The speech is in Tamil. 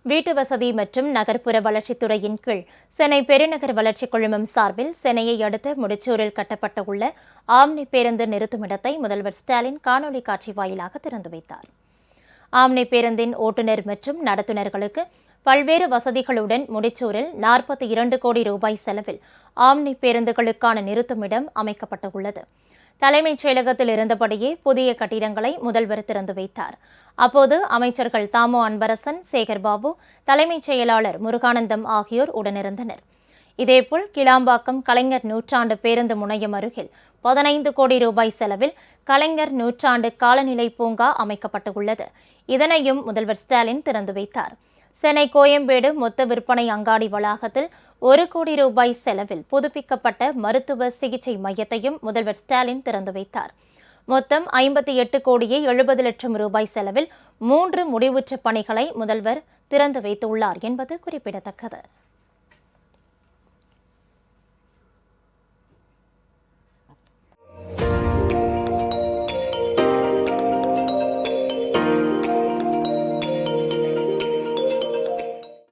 வீட்டு வசதி மற்றும் நகர்ப்புற வளர்ச்சித்துறையின் கீழ் சென்னை பெருநகர் வளர்ச்சிக் குழுமம் சார்பில் சென்னையை அடுத்த முடிச்சூரில் கட்டப்பட்ட உள்ள ஆம்னி பேருந்து நிறுத்துமிடத்தை முதல்வர் ஸ்டாலின் காணொலி காட்சி வாயிலாக திறந்து வைத்தார். ஆம்னி பேருந்தின் ஓட்டுநர் மற்றும் நடத்துனர்களுக்கு பல்வேறு வசதிகளுடன் முடிச்சூரில் 42 கோடி ரூபாய் செலவில் ஆம்னி பேருந்துகளுக்கான நிறுத்துமிடம் அமைக்கப்பட்டுள்ளது. தலைமைச் செயலகத்தில் இருந்தபடியே புதிய கட்டிடங்களை முதல்வர் திறந்து வைத்தார். அப்போது அமைச்சர்கள் தாமோ அன்பரசன், சேகர்பாபு, தலைமைச் செயலாளர் முருகானந்தம் ஆகியோர் உடனிருந்தனர். இதேபோல் கிளாம்பாக்கம் கலைஞர் நூற்றாண்டு பேருந்து முனையம் அருகில் 15 கோடி ரூபாய் செலவில் கலைஞர் நூற்றாண்டு காலநிலை பூங்கா அமைக்கப்பட்டுள்ளது. இதனையும் முதல்வர் ஸ்டாலின் திறந்து வைத்தார். சென்னை கோயம்பேடு மொத்த விற்பனை அங்காடி வளாகத்தில் 1 கோடி ரூபாய் செலவில் புதுப்பிக்கப்பட்ட மருத்துவ சிகிச்சை மையத்தையும் முதல்வர் ஸ்டாலின் திறந்து வைத்தார். மொத்தம் 58 கோடியே 70 லட்சம் ரூபாய் செலவில் 3 முடிவுற்ற பணிகளை முதல்வர் திறந்து வைத்துள்ளார் என்பது குறிப்பிடத்தக்கது.